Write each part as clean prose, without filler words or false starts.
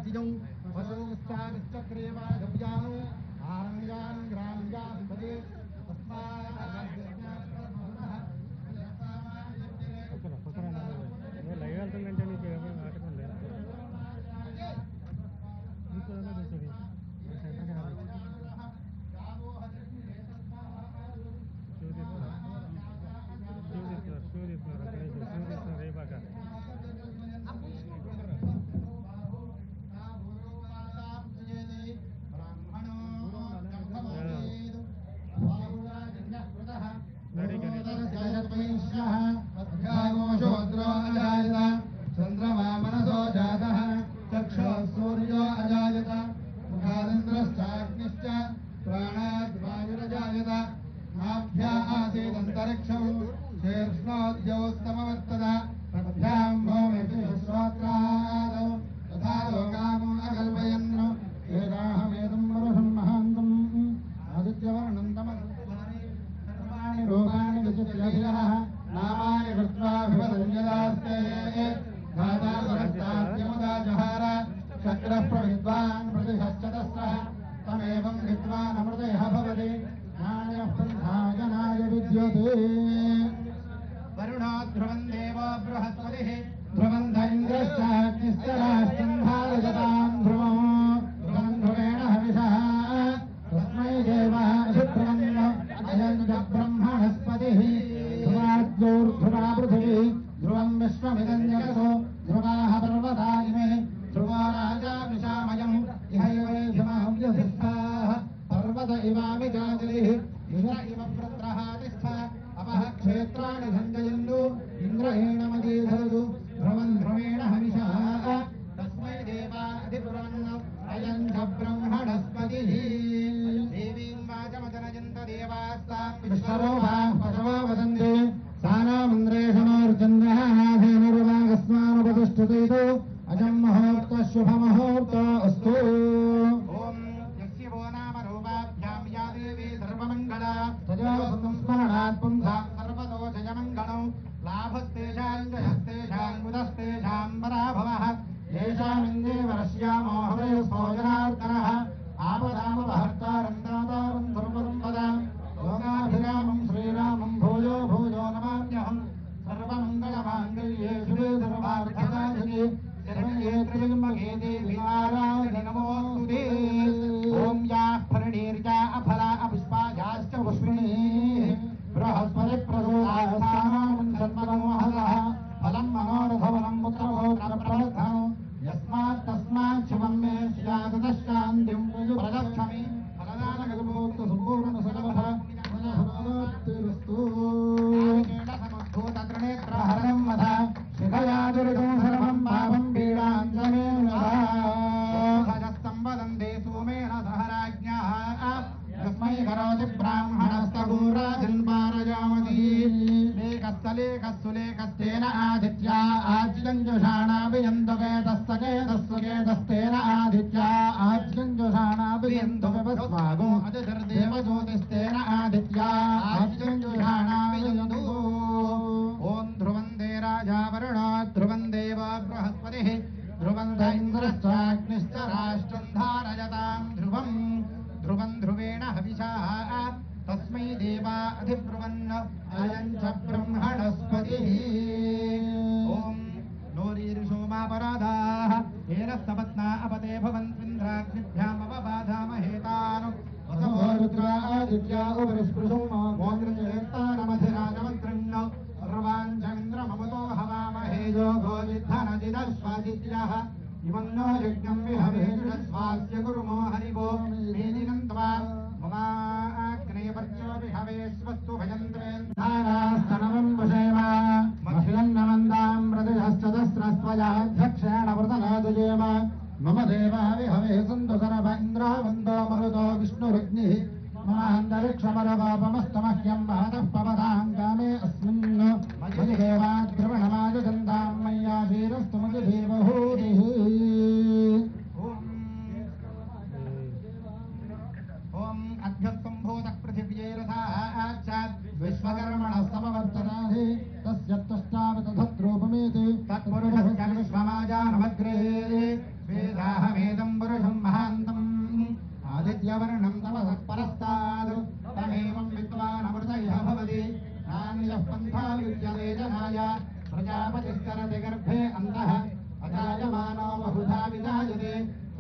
Jijung, Vasostan, Chakreva, Dubjanu, Arangan, Grangan, Padi,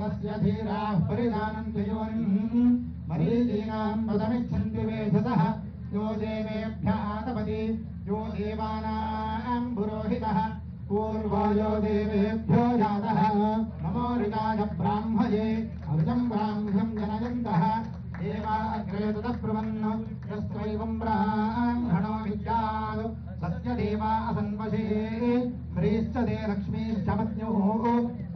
तस्य धीराः परिजानन्ति योनिम् मरीचीनाम् पदमिच्छन्ति वेधसः यो देवेभ्यः आतपति यो देवानाम् पुरोहितः पूर्वो यो देवेभ्यो जातः नमो ऋगाय ब्राह्मये अमृतम् ब्राह्म्यम् जनयन्तः देवा अग्रे ततः ब्रुवन् यस्त्वैवम् ब्राह्मणो विद्यात् सत्य देवा असन्वशे ह्रीश्च ते लक्ष्मीश्च पत्न्युः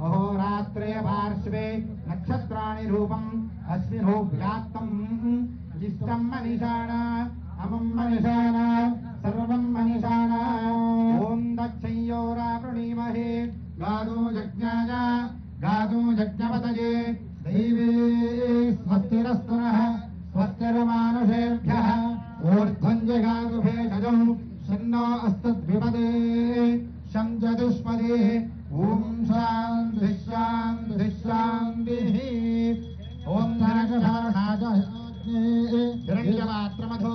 अहोरात्रे पार्श्वे नक्षत्राणि रूपम् अस्मिनो व्याप्तम् इष्टम् मनीषाणा अमुम् मनीषाणा सर्वम् मनीषाणा ॐ दक्षय्योरावृणीमहे गादो यज्ञाय गादो यज्ञपतये दैवे स्वस्तिरस्तु नः स्वस्तिर्मानुषेभ्यः ऊर्ध्वम् जगातु भेषजम् शन्नो अस्तद्विपदे शं चतुष्पदे ॐ शान्तिः शान्तिः शान्तिः ॐ हिरण्यपात्रमधो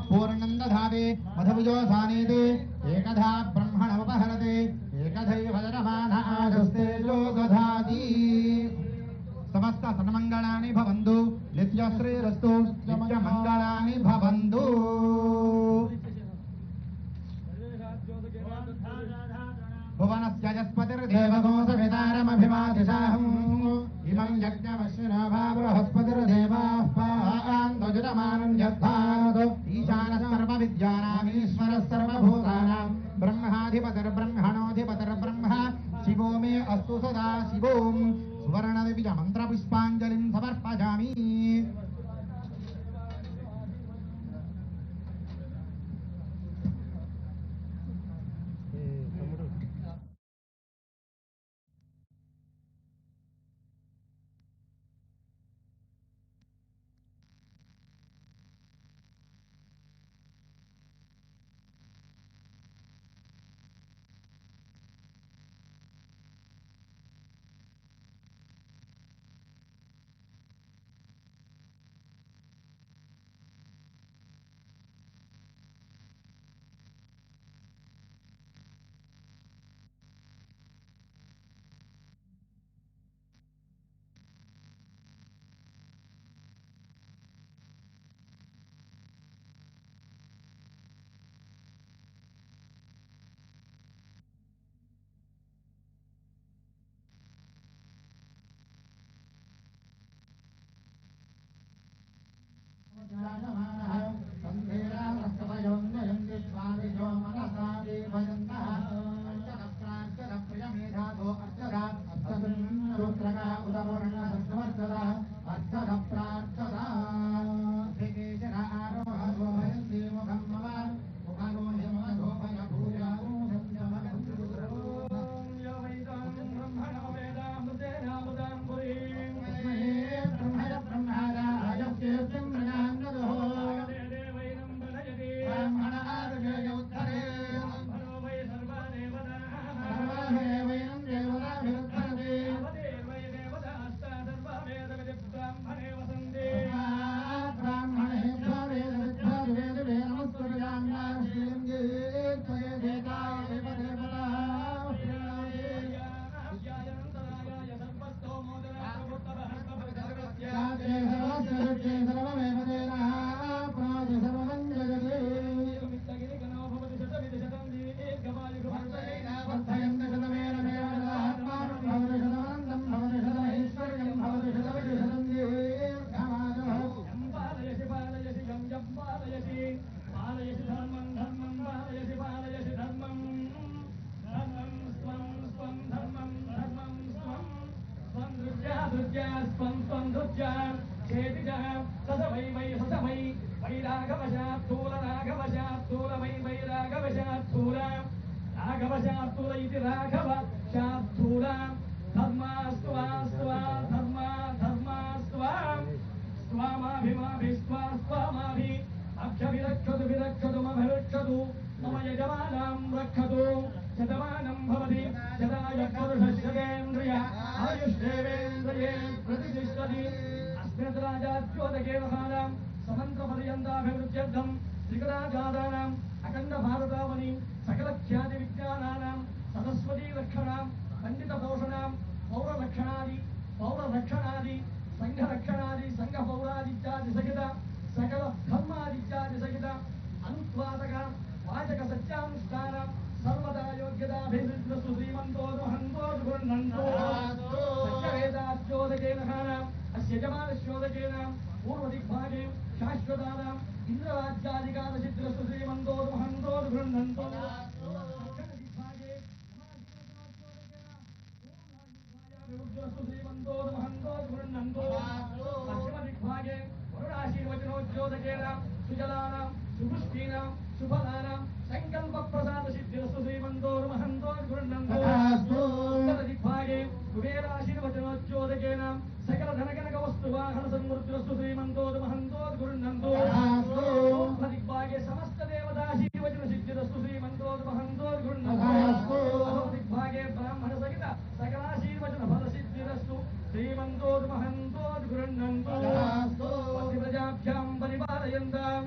पूर्णम् दधाति मधुविजोसानेति एकधा ब्रह्मणमुपहरति एकधैव जनमानाजस्तेजो दधाति समस्त सन्मङ्गलानि भवन्तु नित्यश्रीरस्तु नित्यमङ्गलानि भवन्तु भुवनस्य यस्पतिर्देवगो सवितारमभिमादिशाहम् इमं यज्ञमश्विनो वा बृहस्पतिर्देवाः पान्तुजितमानं यद्धातु ईशानः सर्वविद्यानामीश्वरः सर्वभूतानां ब्रह्माधिपतिर्ब्रह्मणोऽधिपतिर्ब्रह्म शिवो मे अस्तु सदा शिवों सुवर्णदिव्यमन्त्रपुष्पाञ्जलिं समर्पयामि सरस्वती लक्षणां पंडित पोषणां पौर लक्षणादि पौर విద్యాది సహిత సకల ధర్మాదిత్యాది సహిత అనుత్వాదక వాచక సత్యానుష్ఠాన సర్వదా యోగ్యతాభివృద్ధి శ్రీమంతో మహంతో గృహ్ణంతో సత్యవేదాద్యోదకేన అస్య యజమానస్యోదకేన పూర్వదిగ్భాగే శాశ్వతానాం ఇంద్రరాజ్యాధికార సిద్ధిరస్తు శ్రీమంతో మహంతో గృహ్ణంతో దిగ్భాగే శ్రీమంతో మహంతో గృహ్ణంతో పశ్చిమ దిగ్భాగే వరుణాశీర్వచనోద్యోదకేన సుజలానాం సుపుష్టీనాం సుఫలానాం సంకల్ప ప్రసాద సిద్ధిరస్తు శ్రీమంతో మహంతో గృహ్ణంతో దిగ్భాగే కుబేరాశీర్వచనోద్యోదకేన సకల ధనకనక వస్తు వాహన సమృద్ధిరస్తు శ్రీమంతో మహంతో గృహ్ణంతో దిగ్భాగే సమస్త దేవతాశీర్వచన సిద్ధిరస్తు శ్రీమంతో మహంతో గృహ్ణంతో దిగ్భాగే బ్రాహ్మణ సహిత సకలాశీర్వచన ఫల సిద్ధిరస్తు శ్రీమంతో మహంతో గృహ్ణంతో ప్రజాభ్యాం పరిపాలయంతాం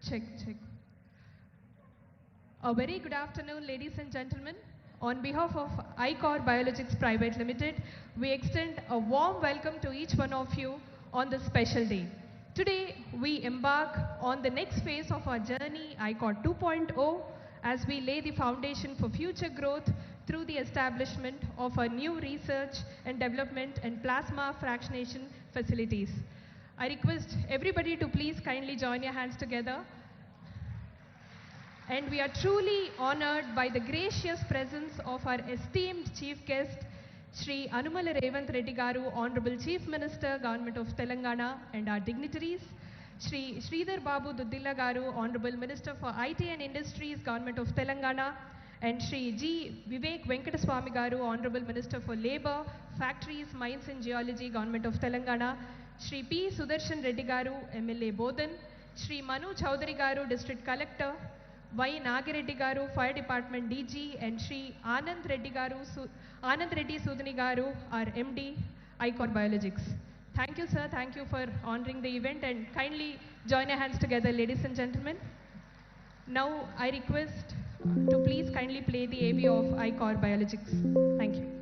Check, check. A very good afternoon, ladies and gentlemen. On behalf of ICHOR Biologics Private Limited, we extend a warm welcome to each one of you on this special day. Today, we embark on the next phase of our journey, ICHOR 2.0, as we lay the foundation for future growth through the establishment of a new research and development and plasma fractionation facilities. I request everybody to please kindly join your hands together. And we are truly honored by the gracious presence of our esteemed chief guest, Shri Anumala Revanth Reddy Garu, Honorable Chief Minister, Government of Telangana, and our dignitaries, Shri Sridhar Babu Duddilla Garu, Honorable Minister for IT and Industries, Government of Telangana, and Shri G. Vivek Venkataswamy Garu, Honorable Minister for Labour, Factories, Mines and Geology, Government of Telangana, Shri P. Sudarshan Reddy Garu, MLA Bodhan, Shri Manu Chowdhury Garu, District Collector, Y. Nagireddy Garu, Fire Department DG, and Shri Anand Reddy Sudhani Garu, our MD, ICHOR Biologics. Thank you, sir. Thank you for honoring the event, and kindly join your hands together, ladies and gentlemen. Now, I request to please kindly play the AV of ICHOR Biologics. Thank you.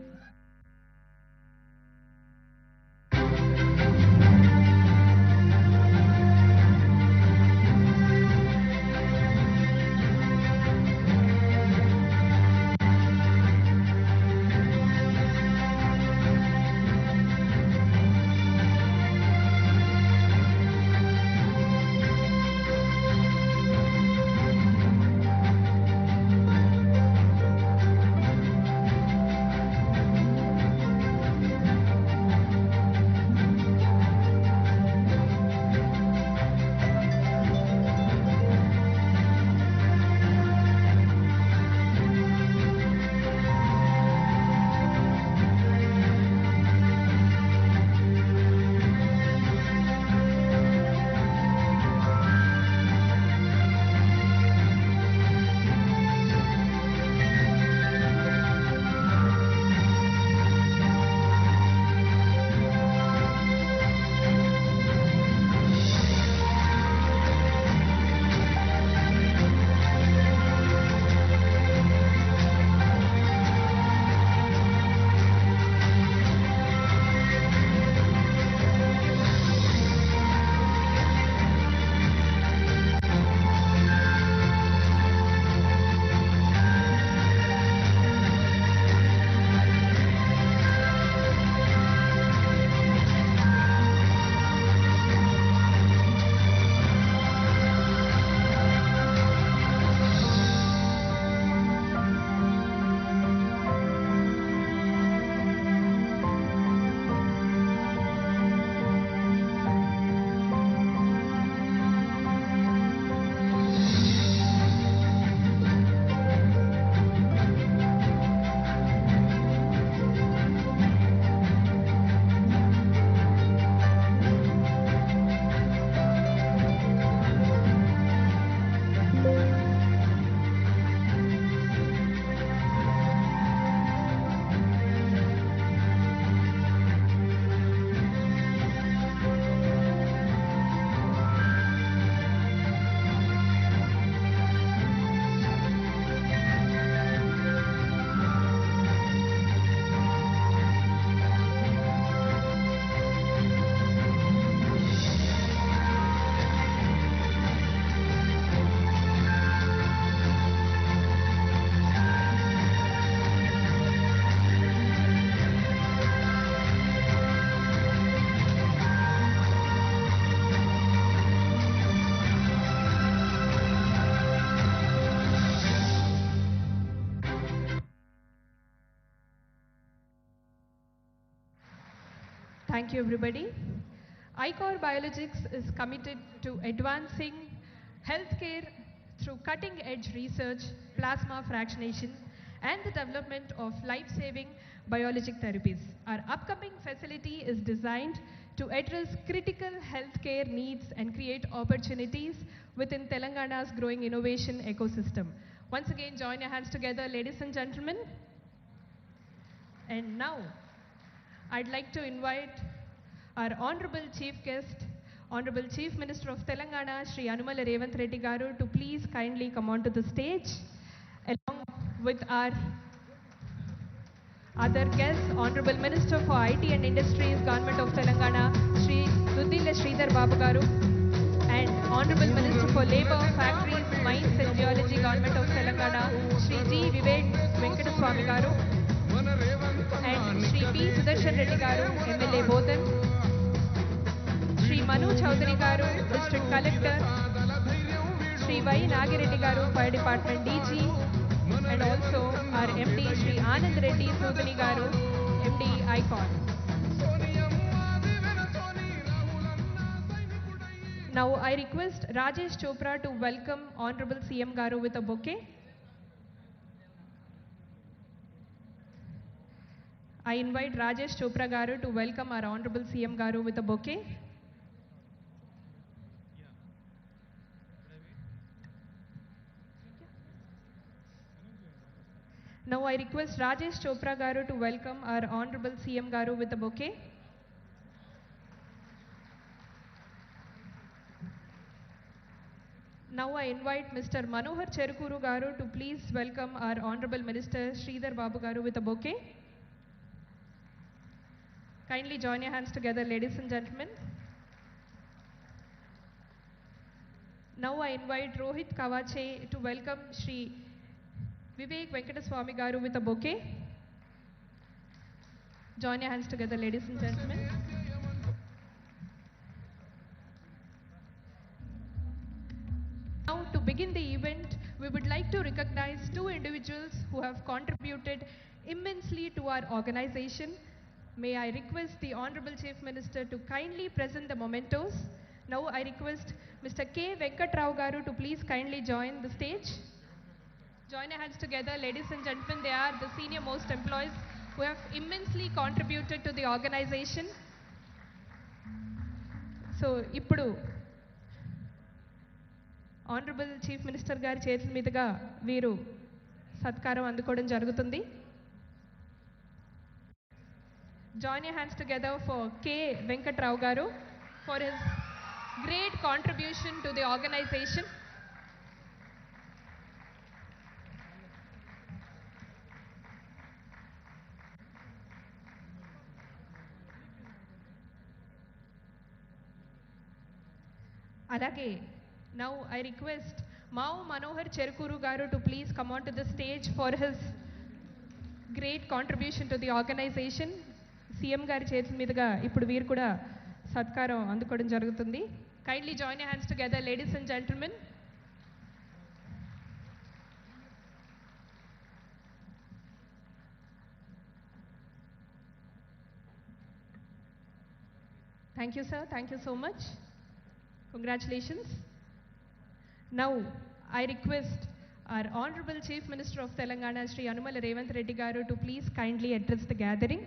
Thank you, everybody. ICHOR Biologics is committed to advancing healthcare through cutting-edge research, plasma fractionation, and the development of life-saving biologic therapies. Our upcoming facility is designed to address critical healthcare needs and create opportunities within Telangana's growing innovation ecosystem. Once again, join your hands together, ladies and gentlemen. And now, I'd like to invite our Honorable Chief Guest, Honorable Chief Minister of Telangana, Shri Anumala Revanth Reddy Garu, to please kindly come onto the stage, along with our other guests, Honorable Minister for IT and Industries, Government of Telangana, Shri Duddila Sridhar Babu Garu, and Honorable Minister for Labour, Factories, Mines and Geology, Government of Telangana, Shri G. Vivek Venkateswamy Garu, and Shri P. Sudarshan Reddy Garu, MLA Bodhan, Shri Manu Chaudhary Garu, District Collector, Shri Y. Nagireddy Garu, Fire Department DG, and also our MD Shri Anand Reddy Sudhani Garu, MD ICHOR. Now I request Rajesh Chopra to welcome Honorable CM Garu with a bouquet. I invite Rajesh Chopra Garu to welcome our Honorable CM Garu with a bouquet. Now I request Rajesh Chopra Garu to welcome our Honorable CM Garu with a bouquet. Now I invite Mr. Manohar Cherukuru Garu to please welcome our Honorable Minister Sridhar Babu Garu with a bouquet. Kindly join your hands together, ladies and gentlemen. Now I invite Rohit Kavache to welcome Shri Vivek Venkateswamy Garu with a bouquet. Join your hands together, ladies and gentlemen. Now, to begin the event, we would like to recognize two individuals who have contributed immensely to our organization. May I request the Honorable Chief Minister to kindly present the mementos. Now I request Mr. K. Venkat Rao Garu to please kindly join the stage. Join your hands together, ladies and gentlemen. They are the senior most employees who have immensely contributed to the organization. So, ippudu Honorable Chief Minister గారి చేతుల మీదుగా వీరు సత్కారం అందుకోవడం జరుగుతుంది. Join your hands together for K. Venkat Rao Garu for his great contribution to the organization. Alage, now I request Mau Manohar Cherukuru Garu to please come onto the stage for his great contribution to the organization. CM గారి చేతుల మీదుగా ఇప్పుడు వీరు కూడా సత్కారం అందుకోవడం జరుగుతుంది. Kindly join your hands together, ladies and gentlemen. Thank you, sir. Thank you so much. Congratulations. Now, I request our Honorable Chief Minister of Telangana, Shri Anumala Revanth Reddy Garu, to please kindly address the gathering.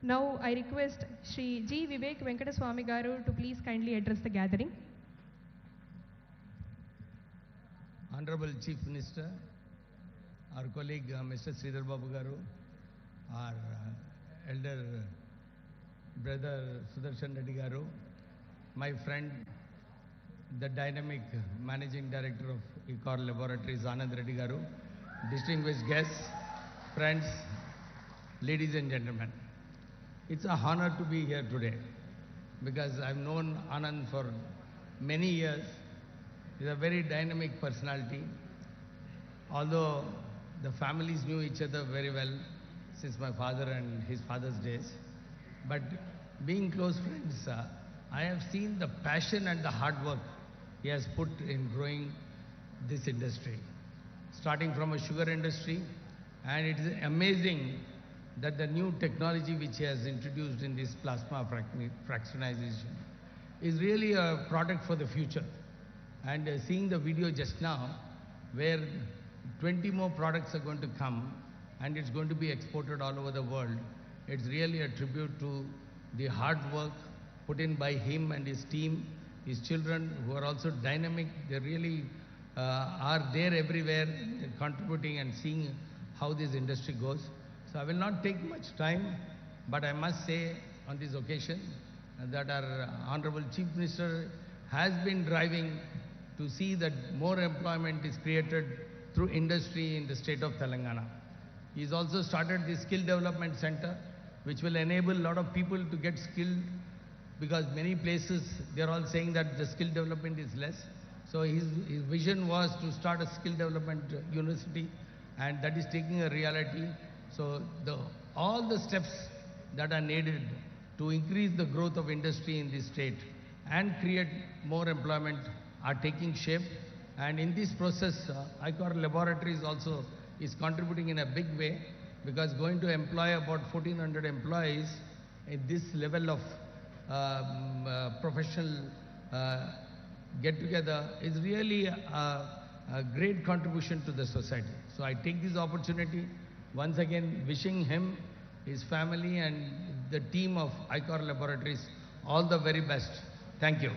Now I request Shri G. Vivek Venkateswamy Garu to please kindly address the gathering. Honorable Chief Minister, our colleague Mr. Sridhar Babu Garu, our elder brother Sudarshan Reddy Garu, my friend, the dynamic Managing Director of ICHOR Laboratories, Anand Reddy Garu, distinguished guests, friends, ladies and gentlemen. It's a honor to be here today because I've known Anand for many years. He's a very dynamic personality. Although the families knew each other very well since my father and his father's days. But being close friends, I have seen the passion and the hard work he has put in growing this industry. Starting from a sugar industry, and it is amazing that the new technology which he has introduced in this plasma fractionization is really a product for the future. And seeing the video just now, where 20 more products are going to come and it's going to be exported all over the world, it's really a tribute to the hard work put in by him and his team, his children who are also dynamic. They really are there everywhere, contributing and seeing how this industry goes. So I will not take much time, but I must say on this occasion that our Honorable Chief Minister has been driving to see that more employment is created through industry in the state of Telangana. He's also started the Skill Development Center, which will enable a lot of people to get skilled, because many places they're all saying that the skill development is less. So his vision was to start a skill development university, and that is taking a reality. So all the steps that are needed to increase the growth of industry in this state and create more employment are taking shape. And in this process, ICHOR Laboratories also is contributing in a big way, because going to employ about 1,400 employees at this level of professional get-together is really a great contribution to the society. So I take this opportunity once again wishing him, his family and the team of ICHOR Laboratories all the very best. Thank you.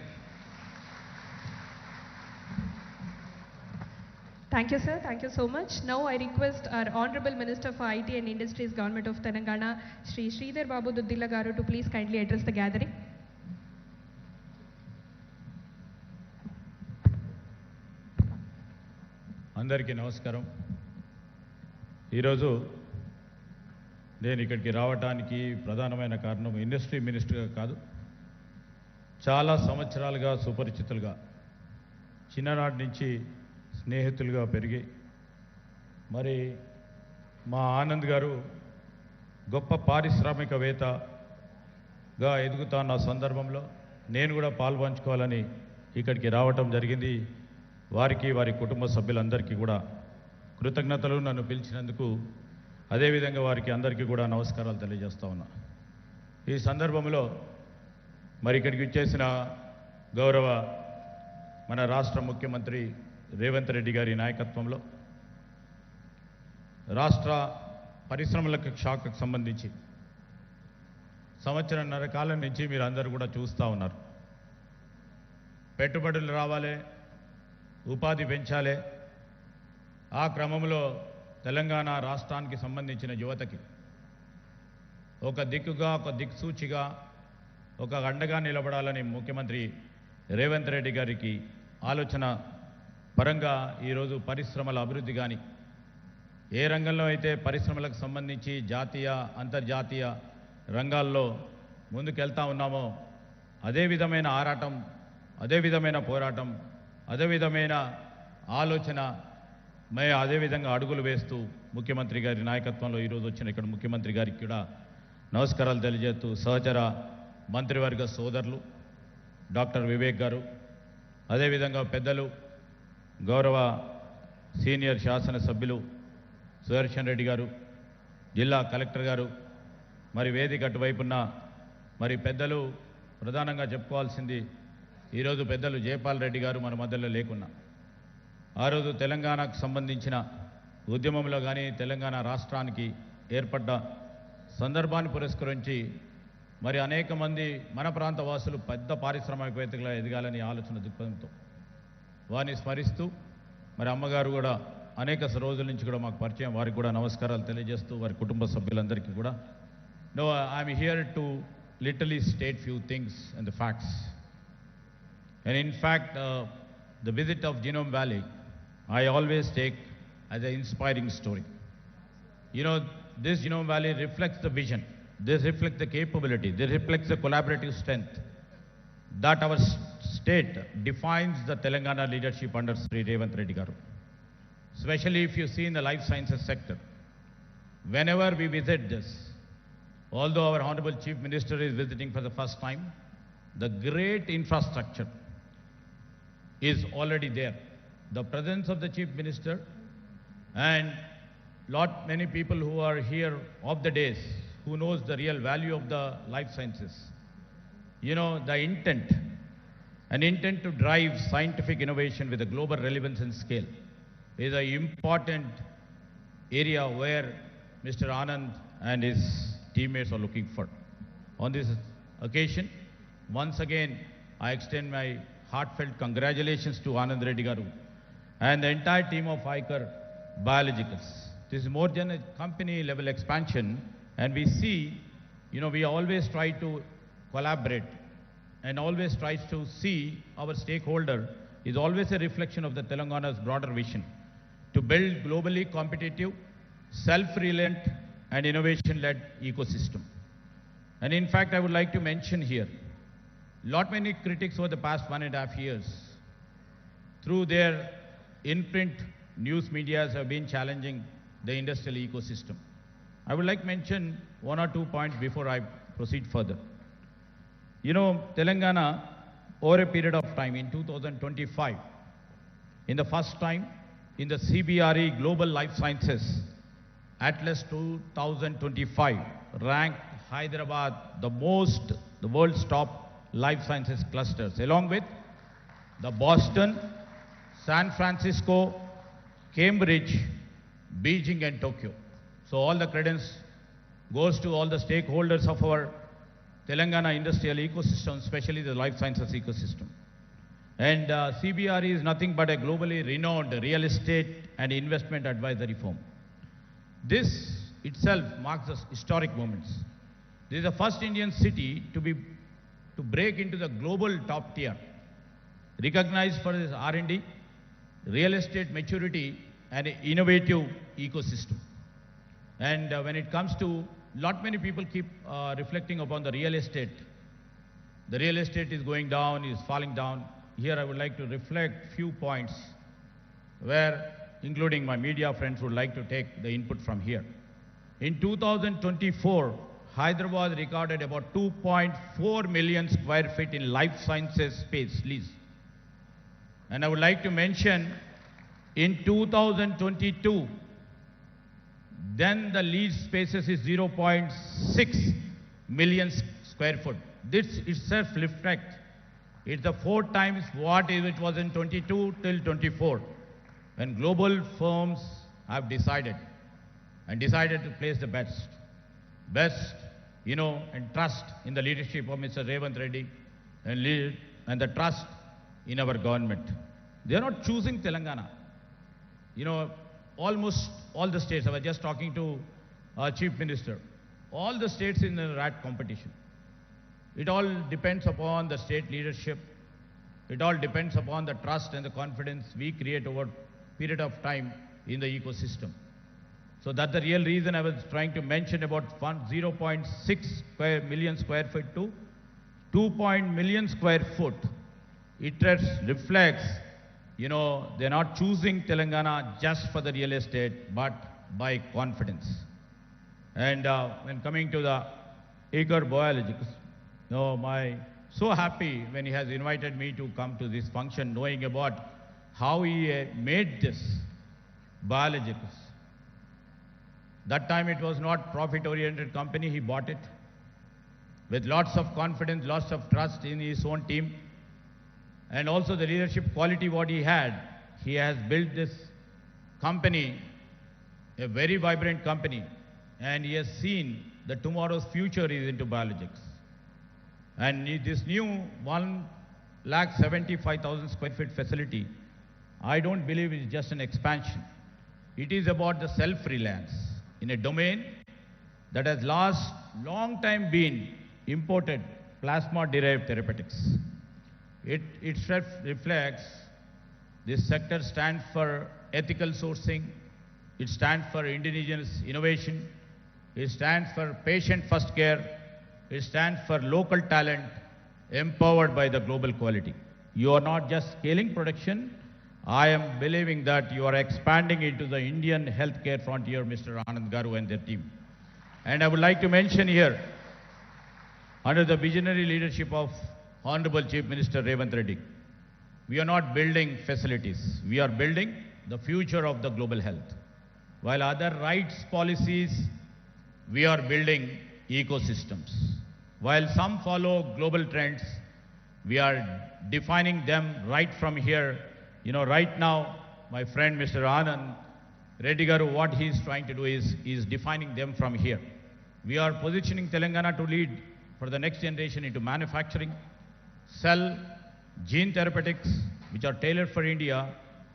Thank you, sir. Thank you so much. Now I request our Honorable Minister for IT and Industries, Government of Telangana, Shri Sridhar Babu Duddila Garu, to please kindly address the gathering. అందరికీ నమస్కారం. ఈరోజు నేను ఇక్కడికి రావడానికి ప్రధానమైన కారణం industry మినిస్టర్గా కాదు, చాలా సంవత్సరాలుగా సుపరిచితులుగా, చిన్ననాటి నుంచి స్నేహితులుగా పెరిగి, మరి మా ఆనంద్ గారు గొప్ప పారిశ్రామికవేత్తగా ఎదుగుతున్న సందర్భంలో నేను కూడా పాల్పంచుకోవాలని ఇక్కడికి రావటం జరిగింది. వారికి, వారి కుటుంబ సభ్యులందరికీ కూడా కృతజ్ఞతలు. నన్ను పిలిచినందుకు అదేవిధంగా వారికి అందరికీ కూడా నమస్కారాలు తెలియజేస్తా ఉన్నా. ఈ సందర్భంలో మరి ఇక్కడికి వచ్చేసిన గౌరవ మన రాష్ట్ర ముఖ్యమంత్రి రేవంత్ రెడ్డి గారి నాయకత్వంలో రాష్ట్ర పరిశ్రమలకు శాఖకు సంబంధించి సంవత్సరంన్నర కాలం నుంచి మీరు అందరూ కూడా చూస్తూ ఉన్నారు. పెట్టుబడులు రావాలి, ఉపాధి పెంచాలి. ఆ క్రమంలో తెలంగాణ రాష్ట్రానికి సంబంధించిన యువతకి ఒక దిక్కుగా, ఒక దిక్సూచిగా, ఒక అండగా నిలబడాలని ముఖ్యమంత్రి రేవంత్ రెడ్డి గారికి ఆలోచన పరంగా ఈరోజు పరిశ్రమల అభివృద్ధి కానీ, ఏ రంగంలో అయితే పరిశ్రమలకు సంబంధించి జాతీయ, అంతర్జాతీయ రంగాల్లో ముందుకెళ్తా ఉన్నామో అదే విధమైన ఆరాటం, అదే విధమైన పోరాటం, అదే విధమైన ఆలోచన, అదేవిధంగా అడుగులు వేస్తూ ముఖ్యమంత్రి గారి నాయకత్వంలో ఈరోజు వచ్చిన ఇక్కడ ముఖ్యమంత్రి గారికి కూడా నమస్కారాలు తెలియజేస్తూ, సహచర మంత్రివర్గ సోదరులు డాక్టర్ వివేక్ గారు, అదేవిధంగా పెద్దలు గౌరవ సీనియర్ శాసనసభ్యులు సుదర్శన్ రెడ్డి గారు, జిల్లా కలెక్టర్ గారు, మరి వేదిక అటువైపున్న మరి పెద్దలు, ప్రధానంగా చెప్పుకోవాల్సింది ఈరోజు పెద్దలు జయపాల్ రెడ్డి గారు మన మధ్యలో లేకున్నా, ఆ రోజు తెలంగాణకు సంబంధించిన ఉద్యమంలో కానీ తెలంగాణ రాష్ట్రానికి ఏర్పడ్డ సందర్భాన్ని పురస్కరించి మరి అనేక మంది మన ప్రాంత వాసులు పెద్ద పారిశ్రామికవేత్తలుగా ఎదగాలని ఆలోచన దృక్పథంతో వారిని స్మరిస్తూ, మరి అమ్మగారు కూడా అనేక రోజుల నుంచి కూడా మాకు పరిచయం, వారికి కూడా నమస్కారాలు తెలియజేస్తూ వారి కుటుంబ సభ్యులందరికీ కూడా. No, I'm here to literally state few things and the facts. And in fact, the visit of Genome Valley, I always take as an inspiring story. You know, this Genome Valley reflects the vision, this reflects the capability, this reflects the collaborative strength that our state defines the Telangana leadership under Sri Revanth Reddy Garu. Especially if you see in the life sciences sector, whenever we visit this, although our Honorable Chief Minister is visiting for the first time, the great infrastructure is already there. The presence of the Chief Minister and many people who are here of the days, who knows the real value of the life sciences. You know, the intent an intent to drive scientific innovation with a global relevance and scale is an important area where Mr. Anand and his teammates are looking for. On this occasion, once again, I extend my heartfelt congratulations to Anand Reddy Garu and the entire team of ICHOR Biologics. This is more than a company level expansion, and we see, we always try to collaborate and always try to see our stakeholder is always a reflection of the Telangana's broader vision to build globally competitive, self-reliant and innovation-led ecosystem. And in fact, I would like to mention here, many critics over the past 1.5 years, through their in-print news medias have been challenging the industrial ecosystem. I would like to mention 1 or 2 points before I proceed further. Telangana, over a period of time in 2025, in the first time in the CBRE Global Life Sciences Atlas 2025, ranked Hyderabad the world's top life sciences clusters, along with the Boston, San Francisco, Cambridge, Beijing and Tokyo. So all the credence goes to all the stakeholders of our Telangana industrial ecosystem, especially the life sciences ecosystem. And CBRE is nothing but a globally renowned real estate and investment advisory firm. This itself marks a historic moments. This is the first Indian city to break into the global top tier, recognized for its R&D, real estate maturity and innovative ecosystem. And when it comes to many people keep reflecting upon the real estate. The real estate is going down, is falling down. Here I would like to reflect few points where, including my media friends, would like to take the input from here. In 2024, Hyderabad recorded about 2.4 million square feet in life sciences space lease. And I would like to mention in 2022, then the lease spaces is 0.6 million square foot. This itself reflects, it's the 4 times what it was in 22 till 24, when global firms have decided to place the best, and trust in the leadership of Mr. Revanth Reddy and the trust in our government. They are not choosing Telangana. Almost all the states, I was just talking to our Chief Minister, all the states in the rat competition. It all depends upon the state leadership. It all depends upon the trust and the confidence we create over a period of time in the ecosystem. So that's the real reason I was trying to mention about 0.6 million square feet to 2 million square foot. It reflects, they're not choosing Telangana just for the real estate, but by confidence. And when coming to the ICHOR Biologics, so happy when he has invited me to come to this function, knowing about how he made this biologics. That time it was not profit-oriented company, he bought it with lots of confidence, lots of trust in his own team, and also the leadership quality what he had. He has built this company, a very vibrant company, and he has seen that tomorrow's future is into biologics. And this new 1,75,000 square feet facility, I don't believe it's just an expansion. It is about the self-reliance in a domain that has long time been imported plasma-derived therapeutics. It reflects this sector stands for ethical sourcing, it stands for indigenous innovation, it stands for patient-first care, it stands for local talent empowered by the global quality. You are not just scaling production, I am believing that you are expanding into the Indian healthcare frontier, Mr. Anand Garu and their team. And I would like to mention here, under the visionary leadership of Honorable Chief Minister Revanth Reddy, we are not building facilities, we are building the future of the global health. While other rights policies, we are building ecosystems. While some follow global trends, We are defining them right from here. You know, right now, my friend Mr. Anand Reddy Garu, what he is trying to do is defining them from here. We are positioning Telangana to lead for the next generation into manufacturing, cell, gene therapeutics, which are tailored for India,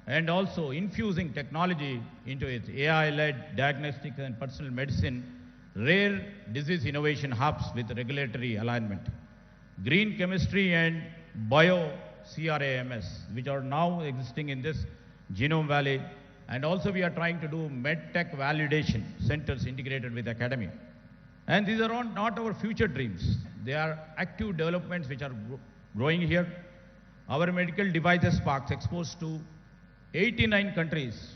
and also infusing technology into its AI-led diagnostics and personal medicine, rare disease innovation hubs with regulatory alignment, green chemistry and bio CRAMS, which are now existing in this Genome Valley. And also we are trying to do medtech validation centers integrated with academia. And these are all not our future dreams. They are active developments which are growing here. Our medical devices parks exposed to 89 countries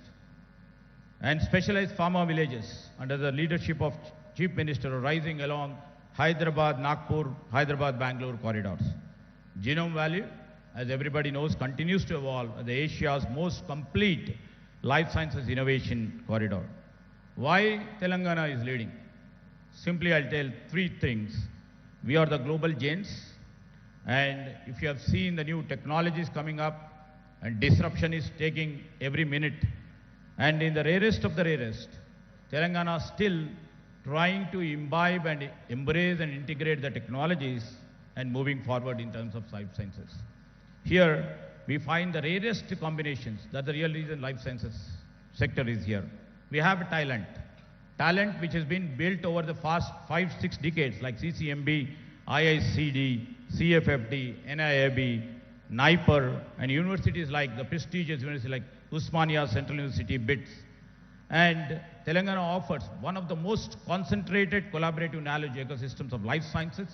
and specialized pharma villages under the leadership of Chief Minister are rising along Hyderabad-Nagpur, Hyderabad-Bangalore corridors. Genome Valley, as everybody knows, continues to evolve as Asia's most complete life sciences innovation corridor. Why Telangana is leading? Simply, I'll tell three things. We are the global giants, and if you have seen the new technologies coming up, and disruption is taking every minute, and in the rarest of the rarest, Telangana still trying to imbibe and embrace and integrate the technologies and moving forward in terms of life sciences. Here, we find the rarest combinations. That's the real reason life sciences sector is here. We have talent which has been built over the past 5-6 decades, like CCMB, IICD, CFFD, NIAB, NIPER, and universities like the prestigious university like Usmania Central University, BITS. And Telangana offers one of the most concentrated collaborative knowledge ecosystems of life sciences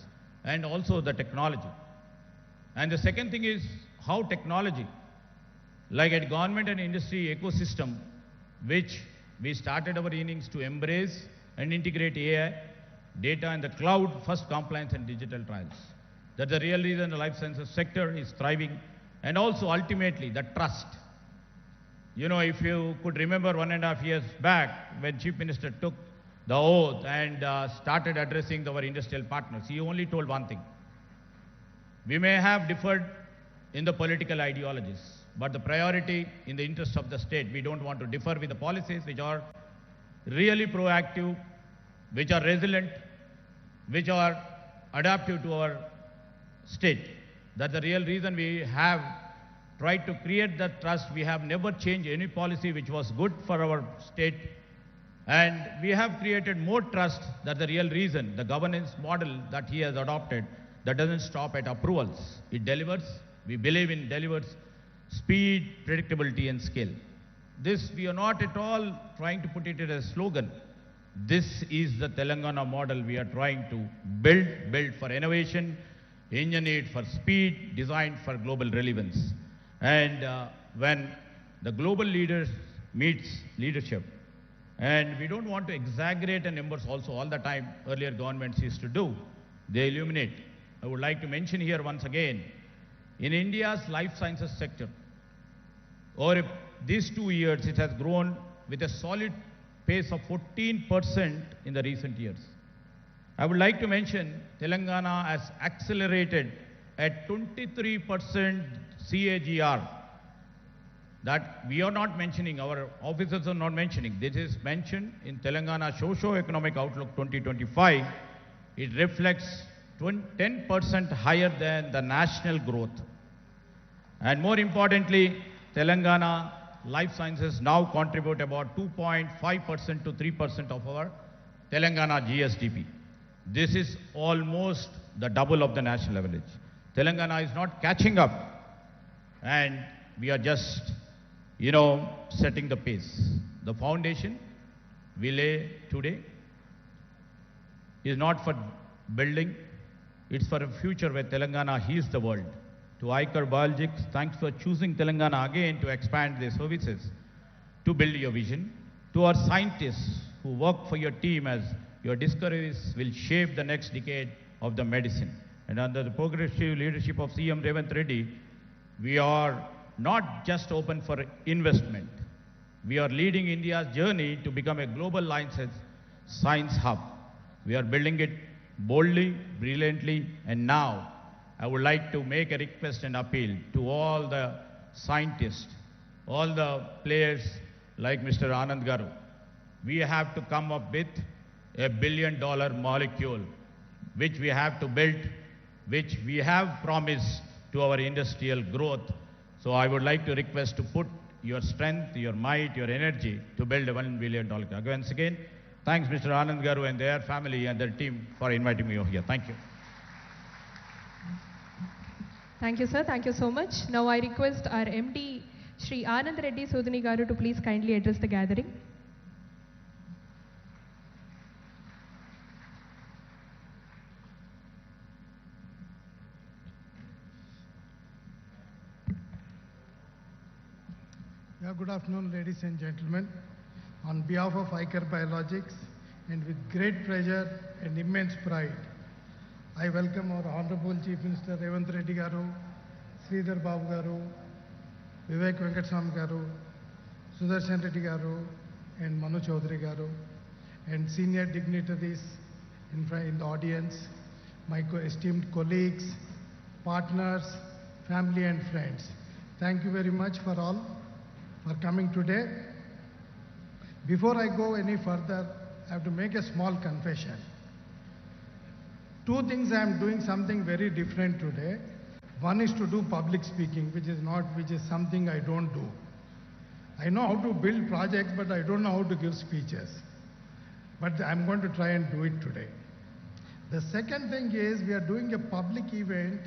and also the technology. And the second thing is how technology, like a government and industry ecosystem, which we started our innings to embrace and integrate AI, data and the cloud, first compliance and digital trials. That's the real reason the life sciences sector is thriving. And also ultimately the trust. You know, if you could remember 1.5 years back when Chief Minister took the oath and started addressing our industrial partners, he only told one thing. We may have differed in the political ideologies, but the priority in the interest of the state, we don't want to differ with the policies which are really proactive, which are resilient, which are adaptive to our state. That's the real reason we have tried to create that trust. We have never changed any policy which was good for our state. And we have created more trust. That's the real reason. The governance model that he has adopted, that doesn't stop at approvals. It delivers. We believe in delivers speed, predictability, and scale. This, we are not at all trying to put it as a slogan. This is the Telangana model we are trying to build for innovation, engineered for speed, designed for global relevance. And when the global leaders meets leadership, and we don't want to exaggerate the numbers also all the time, earlier governments used to do, they illuminate. I would like to mention here once again, in India's life sciences sector, over these 2 years, it has grown with a solid pace of 14% in the recent years. I would like to mention Telangana has accelerated at 23% CAGR. That we are not mentioning, our officers are not mentioning. This is mentioned in Telangana Socio-Economic Outlook 2025. It reflects 10% higher than the national growth. And more importantly, Telangana life sciences now contribute about 2.5% to 3% of our Telangana GSDP. This is almost the double of the national average. Telangana is not catching up, and we are just, setting the pace. The foundation we lay today is not for building, it's for a future where Telangana heals the world. To ICHOR Biologics, thanks for choosing Telangana again to expand their services, to build your vision. To our scientists who work for your team, as your discoveries will shape the next decade of the medicine. And under the progressive leadership of CM Revanth Reddy, we are not just open for investment. We are leading India's journey to become a global science hub. We are building it boldly, brilliantly, and now I would like to make a request and appeal to all the scientists, all the players like Mr. Anand Garu. We have to come up with $1 billion molecule, which we have to build, which we have promised to our industrial growth. So I would like to request to put your strength, your might, your energy to build a $1 billion. Once again, thanks Mr. Anand Garu and their family and their team for inviting me over here. Thank you. Thank you, sir. Thank you so much. Now I request our MD, Shri Revanth Reddy Sodhini Garu, to please kindly address the gathering. Yeah, good afternoon, ladies and gentlemen. On behalf of ICHOR Biologics, and with great pleasure and immense pride, I welcome our Honorable Chief Minister Revanth Reddy Garu, Sridhar Babu Garu, Vivek Venkateswamy Garu, Sudarshan Reddy Garu, and Manu Chaudhary Garu, and senior dignitaries in the audience, my esteemed colleagues, partners, family and friends. Thank you very much for coming today. Before I go any further, I have to make a small confession. Two things I am doing something very different today. One is to do public speaking, which is something I don't do. I know how to build projects, but I don't know how to give speeches. But I'm going to try and do it today. The second thing is we are doing a public event.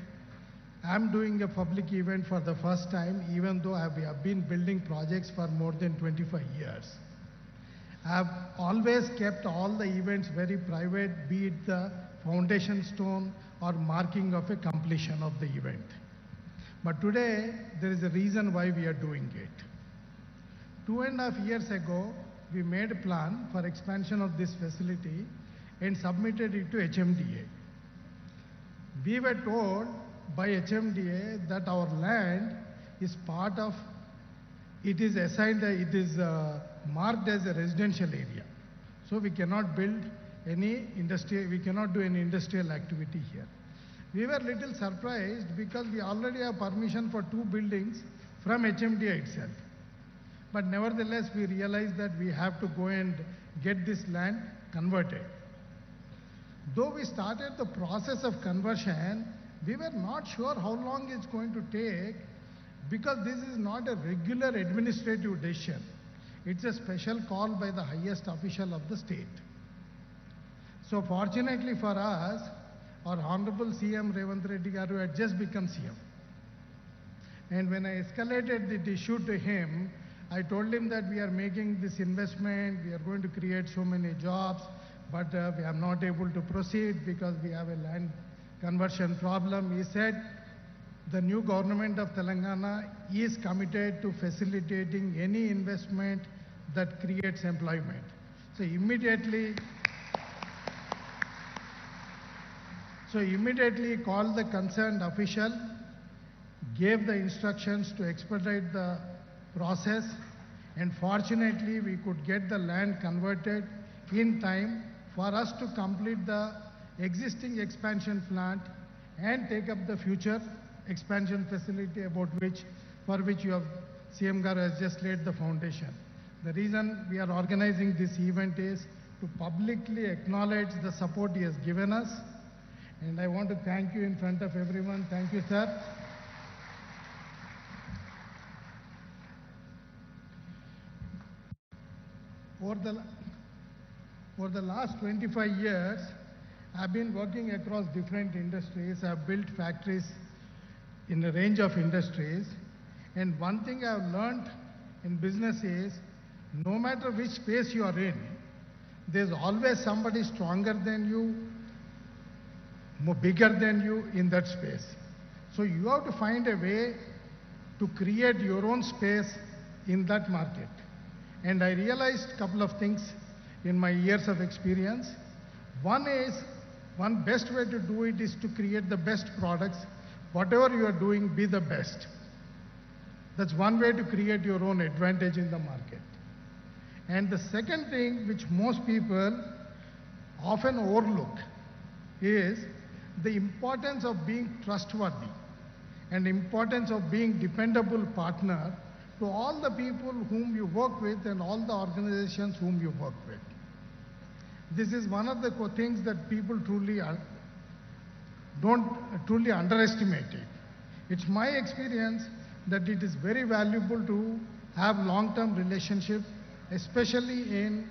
I'm doing a public event for the first time, even though we have been building projects for more than 25 years. I've always kept all the events very private, be it the foundation stone or marking of a completion of the event. But today, there is a reason why we are doing it. 2.5 years ago, we made a plan for expansion of this facility and submitted it to HMDA. We were told by HMDA that our land is part of, it is assigned, it is marked as a residential area. So we cannot build any industry, we cannot do any industrial activity here. We were little surprised because we already have permission for 2 buildings from HMDA itself. But nevertheless, we realized that we have to go and get this land converted. Though we started the process of conversion, we were not sure how long it's going to take because this is not a regular administrative decision. It's a special call by the highest official of the state. So fortunately for us, our Honorable CM Revanth Reddy Garu had just become CM. And when I escalated the issue to him, I told him that we are making this investment, we are going to create so many jobs, but we are not able to proceed because we have a land conversion problem. He said, the new government of Telangana is committed to facilitating any investment that creates employment. So immediately called the concerned official, gave the instructions to expedite the process, and fortunately we could get the land converted in time for us to complete the existing expansion plant and take up the future expansion facility for which CM Garu has just laid the foundation. The reason we are organizing this event is to publicly acknowledge the support he has given us, and I want to thank you in front of everyone. Thank you, sir. Over the last 25 years, I've been working across different industries. I've built factories in a range of industries. And one thing I've learned in business is, no matter which space you are in, there's always somebody stronger than you, more bigger than you in that space. So you have to find a way to create your own space in that market. And I realized a couple of things in my years of experience. One best way to do it is to create the best products. Whatever you are doing, be the best. That's one way to create your own advantage in the market. And the second thing, which most people often overlook, is the importance of being trustworthy and importance of being dependable partner to all the people whom you work with and all the organizations whom you work with. This is one of the things that people don't truly underestimate it. It's my experience that it is very valuable to have long-term relationship, especially in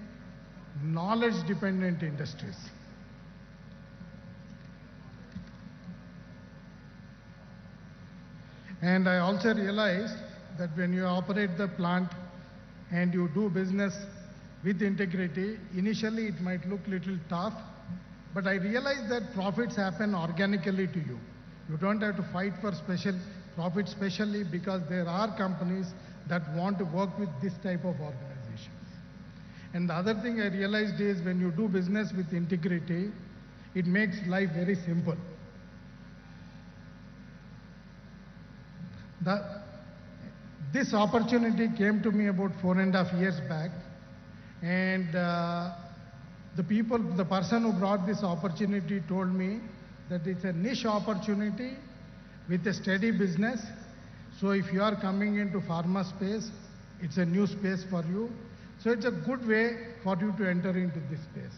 knowledge-dependent industries. And I also realized that when you operate the plant and you do business with integrity, initially it might look little tough, but I realized that profits happen organically to you. You don't have to fight for special profits, especially because there are companies that want to work with this type of organizations. And the other thing I realized is when you do business with integrity, it makes life very simple. This opportunity came to me about 4.5 years back, and the person who brought this opportunity told me that it's a niche opportunity with a steady business. So if you are coming into pharma space, it's a new space for you. So it's a good way for you to enter into this space.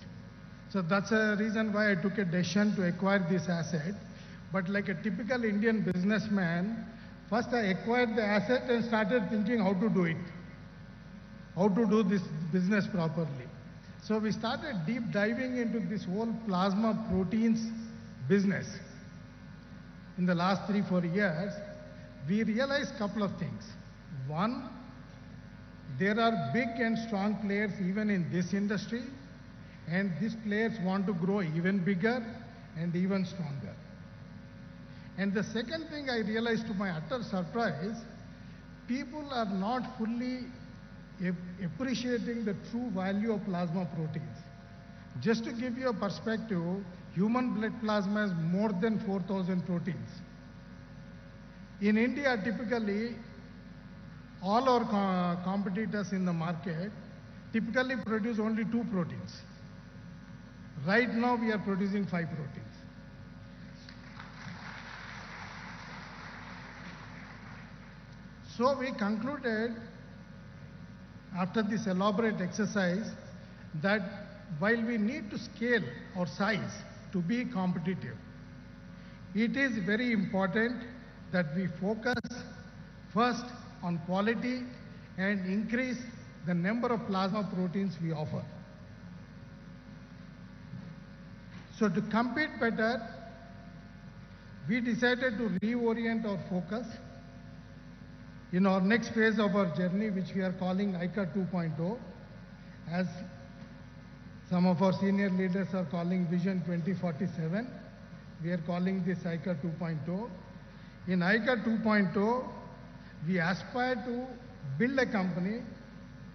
So that's a reason why I took a decision to acquire this asset. But like a typical Indian businessman, first I acquired the asset and started thinking how to do it, how to do this business properly. So we started deep diving into this whole plasma proteins business. In the last 3-4 years, we realized a couple of things. One, there are big and strong players even in this industry, and these players want to grow even bigger and even stronger. And the second thing I realized to my utter surprise, people are not fully appreciating the true value of plasma proteins. Just to give you a perspective, human blood plasma has more than 4,000 proteins. In India, typically, all our competitors in the market typically produce only 2 proteins. Right now, we are producing 5 proteins. So we concluded, after this elaborate exercise, that while we need to scale our size to be competitive, it is very important that we focus first on quality and increase the number of plasma proteins we offer. So to compete better, we decided to reorient our focus in our next phase of our journey, which we are calling ICHOR 2.0, as some of our senior leaders are calling Vision 2047. We are calling this ICHOR 2.0. In ICHOR 2.0, we aspire to build a company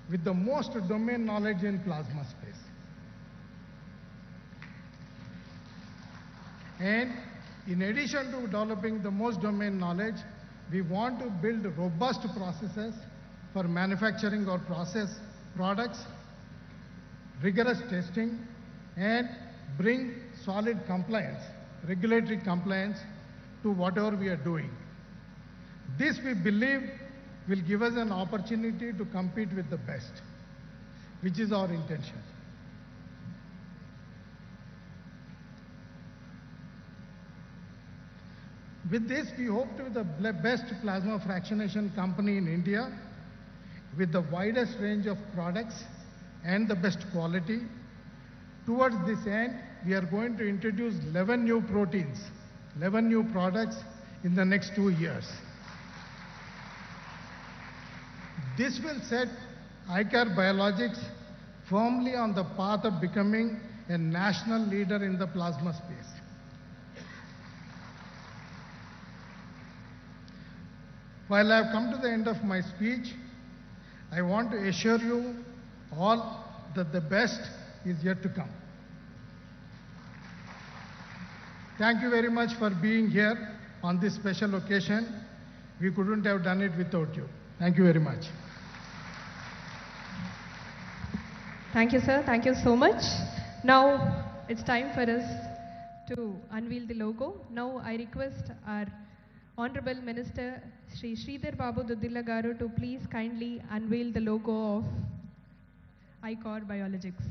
with the most domain knowledge in plasma space. And in addition to developing the most domain knowledge, we want to build robust processes for manufacturing our process products, rigorous testing, and bring solid compliance, regulatory compliance to whatever we are doing. This, we believe, will give us an opportunity to compete with the best, which is our intention. With this, we hope to be the best plasma fractionation company in India with the widest range of products and the best quality. Towards this end, we are going to introduce 11 new proteins, 11 new products in the next 2 years. This will set ICHOR Biologics firmly on the path of becoming a national leader in the plasma space. While I have come to the end of my speech, I want to assure you all that the best is yet to come. Thank you very much for being here on this special occasion. We couldn't have done it without you. Thank you very much. Thank you, sir. Thank you so much. Now it's time for us to unveil the logo. Now I request our Honorable Minister Shri Sridhar Babu Duddilla Garu to please kindly unveil the logo of ICHOR Biologics.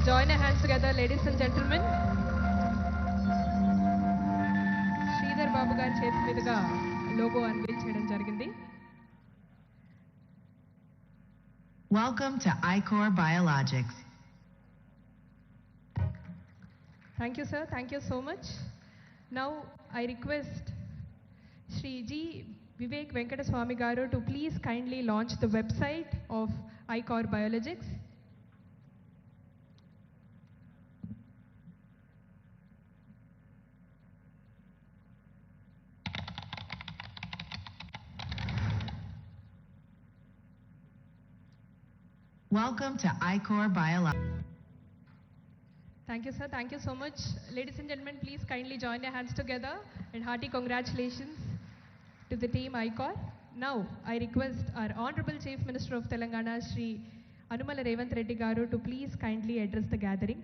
Join your hands together, ladies and gentlemen. Sridhar Babu గారి చేతి మీదుగా logo unveil చేయడం జరిగింది. Welcome to ICHOR Biologics. Thank you, sir. Thank you so much. Now I request Shri G. Vivek Venkata Swami Garu to please kindly launch the website of ICHOR Biologics. Welcome to ICHOR Biologics. Thank you, sir. Thank you so much. Ladies and gentlemen, please kindly join your hands together and hearty congratulations to the team ICHOR. Now, I request our Honorable Chief Minister of Telangana, Shri Anumala Revanth Reddy Garu, to please kindly address the gathering.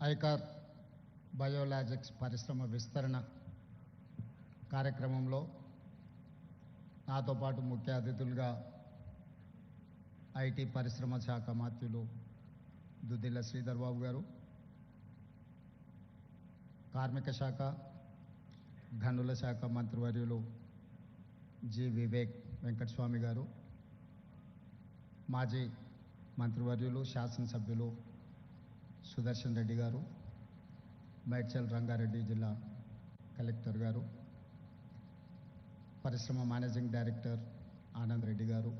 ICHOR Biologics పరిశ్రమ విస్తరణ కార్యక్రమంలో నాతో పాటు ముఖ్య అతిథులుగా IT పరిశ్రమ శాఖ మంత్రులు దుద్దిల్ల శ్రీధర్ బాబు గారు, కార్మిక శాఖ గనుల శాఖ మంత్రివర్యులు జి వివేక్ వెంకటస్వామి గారు, మాజీ మంత్రివర్యులు శాసనసభ్యులు సుదర్శన్ రెడ్డి గారు, మేడ్చల్ రంగారెడ్డి జిల్లా కలెక్టర్ గారు, పరిశ్రమ మేనేజింగ్ డైరెక్టర్ ఆనంద్ రెడ్డి గారు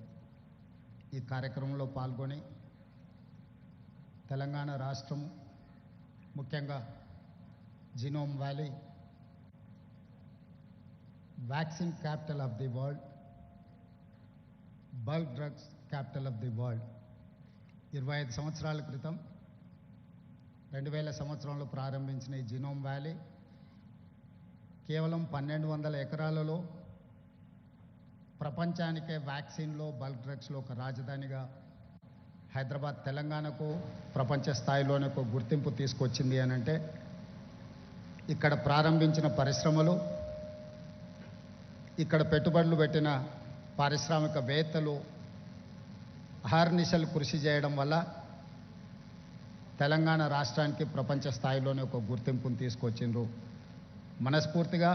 ఈ కార్యక్రమంలో పాల్గొని తెలంగాణ రాష్ట్రం ముఖ్యంగా genome valley vaccine capital of the world, bulk drugs capital of the world 25 సంవత్సరాల క్రితం 2000 సంవత్సరంలో ప్రారంభించిన ఈ జీనోమ్ వ్యాలీ కేవలం 1200 ఎకరాలలో ప్రపంచానికే వ్యాక్సిన్లో బల్క్ డ్రగ్స్లో ఒక రాజధానిగా హైదరాబాద్ తెలంగాణకు ప్రపంచ స్థాయిలోనే ఒక గుర్తింపు తీసుకొచ్చింది అని అంటే ఇక్కడ ప్రారంభించిన పరిశ్రమలు, ఇక్కడ పెట్టుబడులు పెట్టిన పారిశ్రామికవేత్తలు అహర్నిశలు కృషి చేయడం వల్ల తెలంగాణ రాష్ట్రానికి ప్రపంచ స్థాయిలోనే ఒక గుర్తింపును తీసుకొచ్చిండ్రు. మనస్ఫూర్తిగా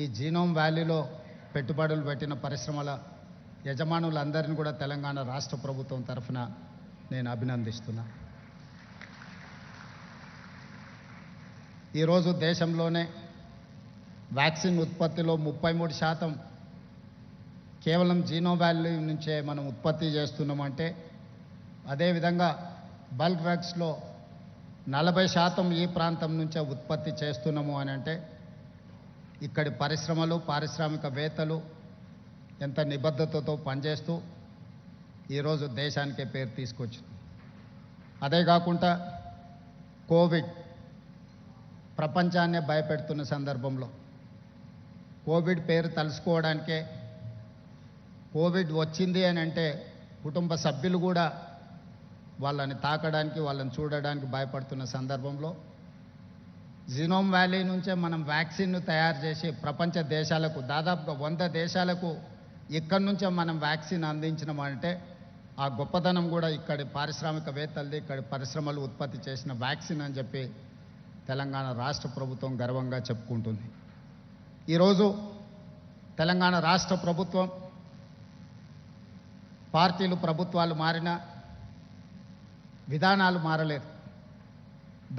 ఈ జీనోమ్ వ్యాలీలో పెట్టుబడులు పెట్టిన పరిశ్రమల యజమానులందరినీ కూడా తెలంగాణ రాష్ట్ర ప్రభుత్వం తరఫున నేను అభినందిస్తున్నా. ఈరోజు దేశంలోనే వ్యాక్సిన్ ఉత్పత్తిలో 33% కేవలం జీనోమ్ వ్యాలీ నుంచే మనం ఉత్పత్తి చేస్తున్నామంటే, అదేవిధంగా బల్క్ డ్రగ్స్లో 40% ఈ ప్రాంతం నుంచే ఉత్పత్తి చేస్తున్నాము అని అంటే ఇక్కడి పరిశ్రమలు, పారిశ్రామికవేత్తలు ఎంత నిబద్ధతతో పనిచేస్తూ ఈరోజు దేశానికే పేరు తీసుకొచ్చింది. అదే కాకుండా కోవిడ్ ప్రపంచాన్నే భయపెడుతున్న సందర్భంలో కోవిడ్ పేరు తలుసుకోవడానికే, కోవిడ్ వచ్చింది అని అంటే కుటుంబ సభ్యులు కూడా వాళ్ళని తాకడానికి, వాళ్ళని చూడడానికి భయపడుతున్న సందర్భంలో జీనోమ్ వ్యాలీ నుంచే మనం వ్యాక్సిన్ను తయారు చేసి ప్రపంచ దేశాలకు, దాదాపుగా 100 దేశాలకు ఇక్కడి నుంచే మనం వ్యాక్సిన్ అందించినామంటే ఆ గొప్పదనం కూడా ఇక్కడి పారిశ్రామికవేత్తలది, ఇక్కడి పరిశ్రమలు ఉత్పత్తి చేసిన వ్యాక్సిన్ అని చెప్పి తెలంగాణ రాష్ట్ర ప్రభుత్వం గర్వంగా చెప్పుకుంటుంది. ఈరోజు తెలంగాణ రాష్ట్ర ప్రభుత్వం, పార్టీలు ప్రభుత్వాలు మారినా విధానాలు మారలేదు.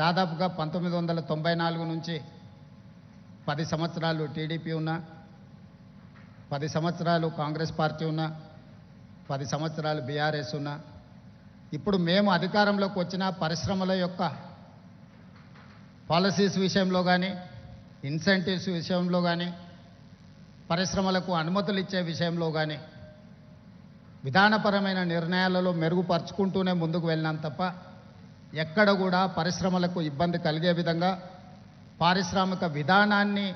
దాదాపుగా 1994 నుంచి 10 సంవత్సరాలు టీడీపీ ఉన్నా, 10 సంవత్సరాలు కాంగ్రెస్ పార్టీ ఉన్నా, 10 సంవత్సరాలు బీఆర్ఎస్ ఉన్నా, ఇప్పుడు మేము అధికారంలోకి వచ్చిన పరిశ్రమల యొక్క పాలసీస్ విషయంలో కానీ, ఇన్సెంటివ్స్ విషయంలో కానీ, పరిశ్రమలకు అనుమతులు ఇచ్చే విషయంలో కానీ విధానపరమైన నిర్ణయాలలో మెరుగుపరుచుకుంటూనే ముందుకు వెళ్ళినాం తప్ప ఎక్కడ కూడా పరిశ్రమలకు ఇబ్బంది కలిగే విధంగా పారిశ్రామిక విధానాన్ని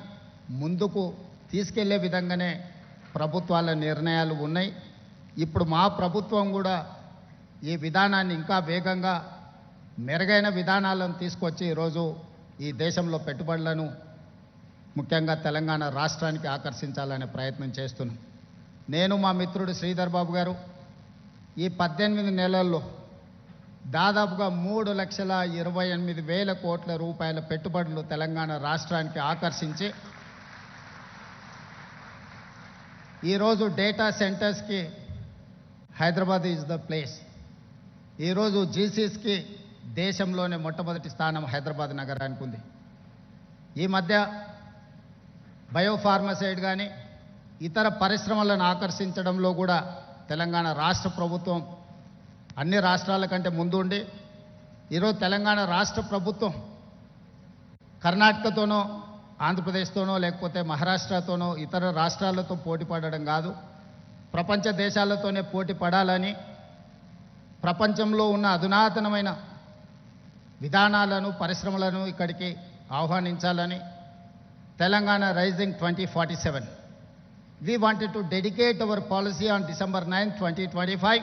ముందుకు తీసుకెళ్లే విధంగానే ప్రభుత్వాల నిర్ణయాలు ఉన్నాయి. ఇప్పుడు మా ప్రభుత్వం కూడా ఈ విధానాన్ని ఇంకా వేగంగా మెరుగైన విధానాలను తీసుకొచ్చి ఈరోజు ఈ దేశంలో పెట్టుబడులను ముఖ్యంగా తెలంగాణ రాష్ట్రానికి ఆకర్షించాలనే ప్రయత్నం చేస్తున్నాం. నేను మా మిత్రుడు శ్రీధర్ బాబు గారు ఈ 18 నెలల్లో దాదాపుగా 3,28,000 కోట్ల రూపాయల పెట్టుబడులు తెలంగాణ రాష్ట్రానికి ఆకర్షించి ఈరోజు డేటా సెంటర్స్కి హైదరాబాద్ ఈజ్ ద ప్లేస్. ఈరోజు జీసీస్కి దేశంలోనే మొట్టమొదటి స్థానం హైదరాబాద్ నగరానికి ఉంది. ఈ మధ్య బయోఫార్మసైడ్ కానీ ఇతర పరిశ్రమలను ఆకర్షించడంలో కూడా తెలంగాణ రాష్ట్ర ప్రభుత్వం అన్ని రాష్ట్రాల కంటే ముందుండి ఈరోజు తెలంగాణ రాష్ట్ర ప్రభుత్వం కర్ణాటకతోనో ఆంధ్రప్రదేశ్తోనో లేకపోతే మహారాష్ట్రతోనో ఇతర రాష్ట్రాలతో పోటీ పడడం కాదు, ప్రపంచ దేశాలతోనే పోటీ పడాలని ప్రపంచంలో ఉన్న అధునాతనమైన విధానాలను పరిశ్రమలను ఇక్కడికి ఆహ్వానించాలని Telangana rising 2047 we wanted to dedicate our policy on December 9, 2025,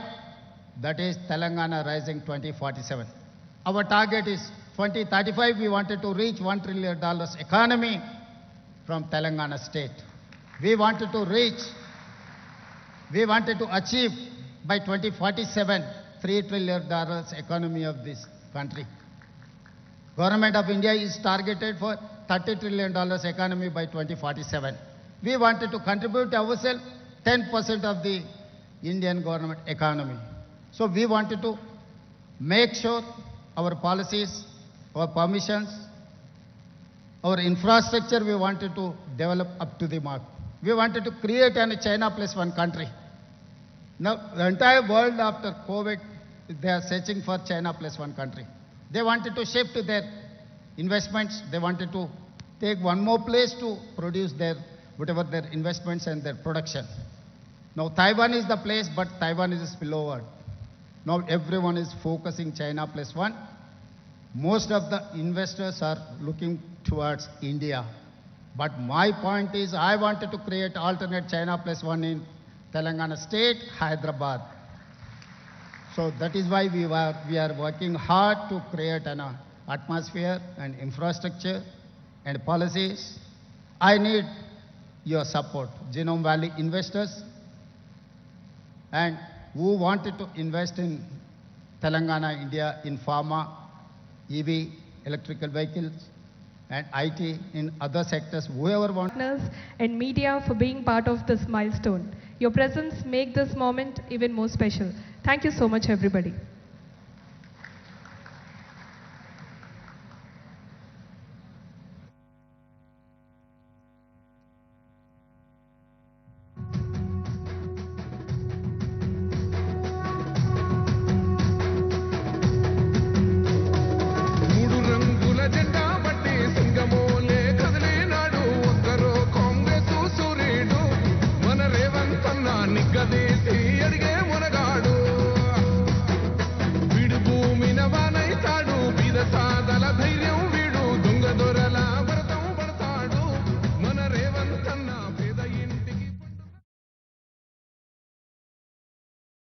that is Telangana Rising 2047. Our target is 2035, we wanted to reach $1 trillion economy from Telangana State. We wanted to achieve by 2047 $3 trillion economy of this country. Government of India is targeted for $30 trillion economy by 2047. We wanted to contribute ourselves 10% of the Indian government economy. So we wanted to make sure our policies, our permissions, our infrastructure, we wanted to develop up to the mark. We wanted to create a China plus one country. Now, the entire world after COVID, they are searching for China plus one country. They wanted to shift their investments. They wanted to take one more place to produce whatever their investments and their production. Now, Taiwan is the place, but Taiwan is a spillover. Now, everyone is focusing China plus one. Most of the investors are looking towards India. But my point is, I wanted to create alternate China plus one in Telangana State, Hyderabad. So that is why we are working hard to create an atmosphere and infrastructure and policies. I need your support, Genome Valley investors, and who wanted to invest in Telangana, India, in pharma, EV, electrical vehicles, and IT, in other sectors, whoever wants. Partners and media for being part of this milestone. Your presence make this moment even more special. Thank you so much, everybody.